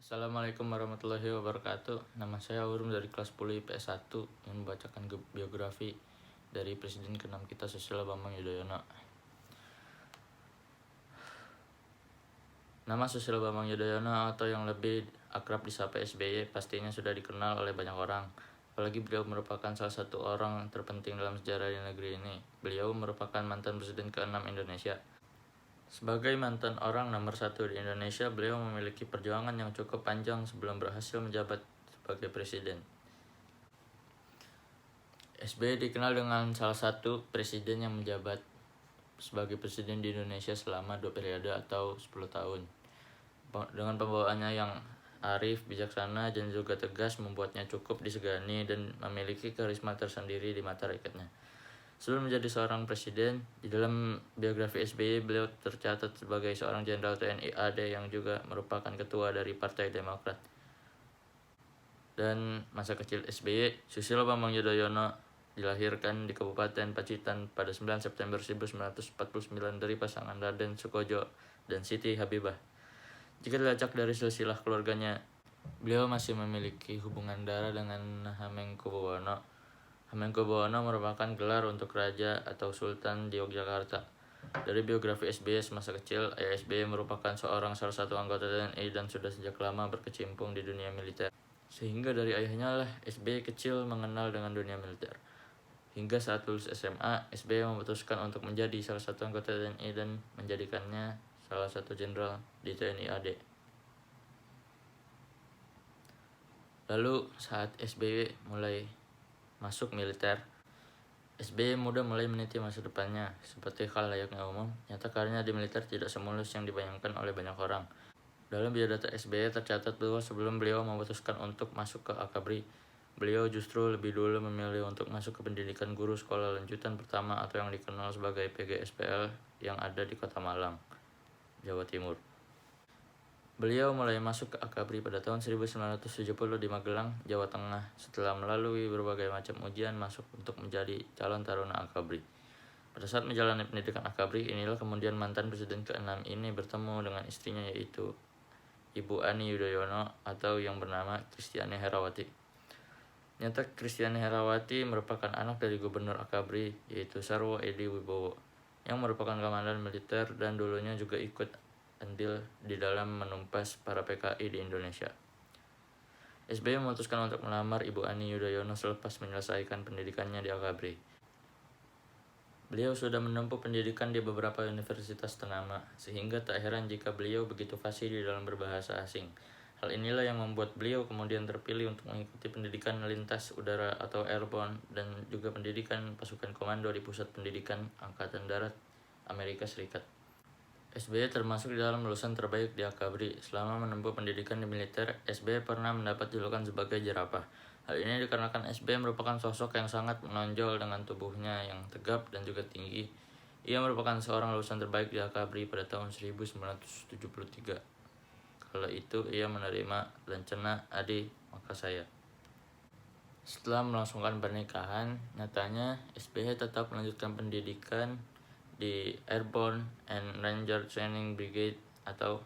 Assalamualaikum warahmatullahi wabarakatuh. Nama saya Aurum dari kelas 10 IPS 1 yang membacakan biografi dari Presiden ke-6 kita, Susilo Bambang Yudhoyono. Nama Susilo Bambang Yudhoyono atau yang lebih akrab disapa SBY pastinya sudah dikenal oleh banyak orang. Apalagi beliau merupakan salah satu orang terpenting dalam sejarah di negeri ini. Beliau merupakan mantan Presiden ke-6 Indonesia. Sebagai mantan orang nomor 1 di Indonesia, beliau memiliki perjuangan yang cukup panjang sebelum berhasil menjabat sebagai presiden. SBY dikenal dengan salah satu presiden yang menjabat sebagai presiden di Indonesia selama 2 periode atau 10 tahun. Dengan pembawaannya yang arif, bijaksana, dan juga tegas membuatnya cukup disegani dan memiliki karisma tersendiri di mata rakyatnya. Sebelum menjadi seorang presiden, di dalam biografi SBY beliau tercatat sebagai seorang jenderal TNI AD yang juga merupakan ketua dari Partai Demokrat. Dan masa kecil SBY, Susilo Bambang Yudhoyono dilahirkan di Kabupaten Pacitan pada 9 September 1949 dari pasangan Raden Sukojo dan Siti Habibah. Jika dilacak dari silsilah keluarganya, beliau masih memiliki hubungan darah dengan Hamengkubuwono. Hamengkubuwono merupakan gelar untuk raja atau sultan di Yogyakarta. Dari biografi SBY semasa kecil, ayah SBY merupakan salah satu anggota TNI dan sudah sejak lama berkecimpung di dunia militer. Sehingga dari ayahnya lah SBY kecil mengenal dengan dunia militer. Hingga saat lulus SMA, SBY memutuskan untuk menjadi salah satu anggota TNI dan menjadikannya salah satu jenderal di TNI AD. Lalu saat SBY mulai masuk militer, SBY muda mulai meniti masa depannya. Seperti hal layaknya umum, nyata karirnya di militer tidak semulus yang dibayangkan oleh banyak orang. Dalam biodata SBY tercatat bahwa sebelum beliau memutuskan untuk masuk ke Akabri, beliau justru lebih dulu memilih untuk masuk ke pendidikan guru sekolah lanjutan pertama atau yang dikenal sebagai PGSPL yang ada di Kota Malang, Jawa Timur. Beliau mulai masuk ke Akabri pada tahun 1970 di Magelang, Jawa Tengah, setelah melalui berbagai macam ujian masuk untuk menjadi calon taruna Akabri. Pada saat menjalani pendidikan Akabri, inilah kemudian mantan Presiden ke-6 ini bertemu dengan istrinya, yaitu Ibu Ani Yudhoyono atau yang bernama Kristiani Herawati. Nyata Kristiani Herawati merupakan anak dari Gubernur Akabri, yaitu Sarwo Edi Wibowo, yang merupakan komandan militer dan dulunya juga ikut andil di dalam menumpas para PKI di Indonesia. SBY memutuskan untuk melamar Ibu Ani Yudhoyono selepas menyelesaikan pendidikannya di Akabri. Beliau sudah menempuh pendidikan di beberapa universitas ternama, sehingga tak heran jika beliau begitu fasih di dalam berbahasa asing. Hal inilah yang membuat beliau kemudian terpilih untuk mengikuti pendidikan lintas udara atau airborne dan juga pendidikan pasukan komando di Pusat Pendidikan Angkatan Darat Amerika Serikat. SBY termasuk di dalam lulusan terbaik di Akabri. Selama menempuh pendidikan di militer, SBY pernah mendapat julukan sebagai jerapah. Hal ini dikarenakan SBY merupakan sosok yang sangat menonjol dengan tubuhnya yang tegap dan juga tinggi. Ia merupakan seorang lulusan terbaik di Akabri pada tahun 1973. Kala itu ia menerima lancana Adi Makasaya. Setelah melangsungkan pernikahan, nyatanya SBY tetap melanjutkan pendidikan di Airborne and Ranger Training Brigade atau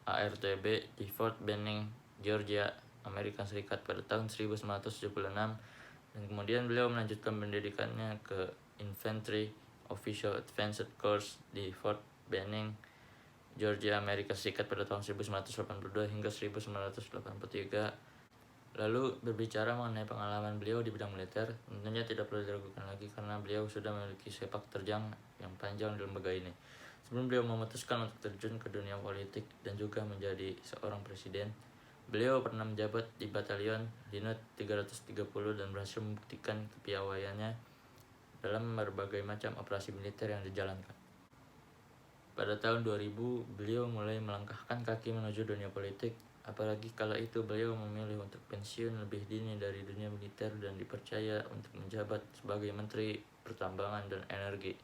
ARTB di Fort Benning, Georgia, Amerika Serikat pada tahun 1976, dan kemudian beliau melanjutkan pendidikannya ke Infantry Official Advanced Course di Fort Benning, Georgia, Amerika Serikat pada tahun 1982 hingga 1983. Lalu berbicara mengenai pengalaman beliau di bidang militer, tentunya tidak perlu diragukan lagi karena beliau sudah memiliki sepak terjang yang panjang di lembaga ini. Sebelum beliau memutuskan untuk terjun ke dunia politik dan juga menjadi seorang presiden, beliau pernah menjabat di Batalion Linut 330 dan berhasil membuktikan kepiawaiannya dalam berbagai macam operasi militer yang dijalankan. Pada tahun 2000, beliau mulai melangkahkan kaki menuju dunia politik. Apalagi kala itu beliau memilih untuk pensiun lebih dini dari dunia militer dan dipercaya untuk menjabat sebagai Menteri Pertambangan dan Energi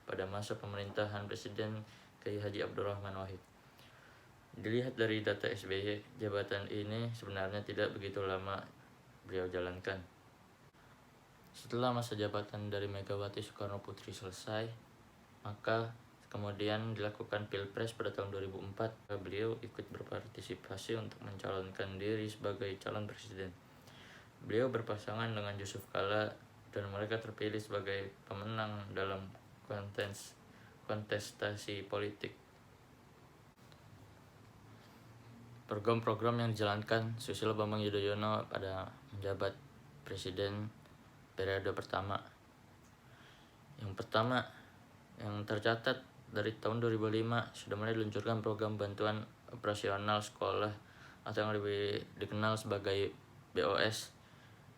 pada masa pemerintahan Presiden Kiai Haji Abdurrahman Wahid. Dilihat dari data SBY, jabatan ini sebenarnya tidak begitu lama beliau jalankan. Setelah masa jabatan dari Megawati Soekarno Putri selesai, maka kemudian dilakukan Pilpres pada tahun 2004. Beliau ikut berpartisipasi untuk mencalonkan diri sebagai calon presiden. Beliau berpasangan dengan Yusuf Kala dan mereka terpilih sebagai pemenang dalam kontestasi politik. Program-program yang dijalankan Susilo Bambang Yudhoyono pada menjabat presiden periode pertama. Yang pertama, yang tercatat dari tahun 2005 sudah mulai diluncurkan program bantuan operasional sekolah atau yang lebih dikenal sebagai BOS.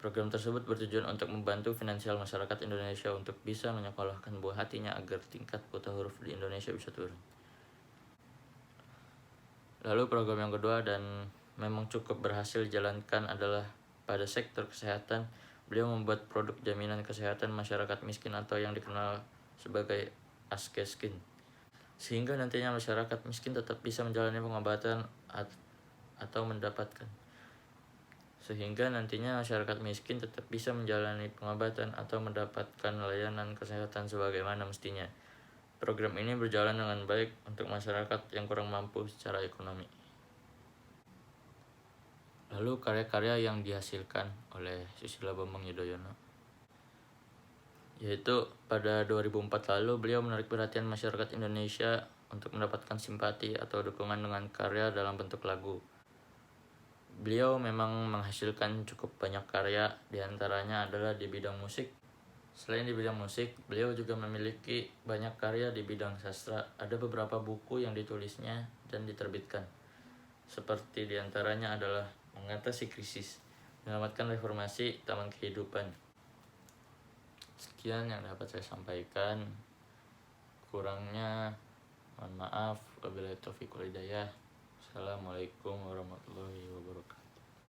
Program tersebut bertujuan untuk membantu finansial masyarakat Indonesia untuk bisa menyekolahkan buah hatinya agar tingkat buta huruf di Indonesia bisa turun. Lalu program yang kedua dan memang cukup berhasil dijalankan adalah pada sektor kesehatan. Beliau membuat produk jaminan kesehatan masyarakat miskin atau yang dikenal sebagai Askeskin, sehingga nantinya masyarakat miskin tetap bisa menjalani pengobatan atau mendapatkan layanan kesehatan sebagaimana mestinya. Program ini berjalan dengan baik untuk masyarakat yang kurang mampu secara ekonomi. Lalu karya-karya yang dihasilkan oleh Susilo Bambang Yudhoyono, yaitu pada 2004 lalu beliau menarik perhatian masyarakat Indonesia untuk mendapatkan simpati atau dukungan dengan karya dalam bentuk lagu. Beliau memang menghasilkan cukup banyak karya, diantaranya adalah di bidang musik. Selain di bidang musik, beliau juga memiliki banyak karya di bidang sastra. Ada beberapa buku yang ditulisnya dan diterbitkan, seperti diantaranya adalah Mengatasi Krisis, Menyelamatkan Reformasi, Taman Kehidupan. Sekian yang dapat saya sampaikan. Kurangnya mohon maaf. Wabillahi taufiq wal hidayah. Assalamualaikum warahmatullahi wabarakatuh.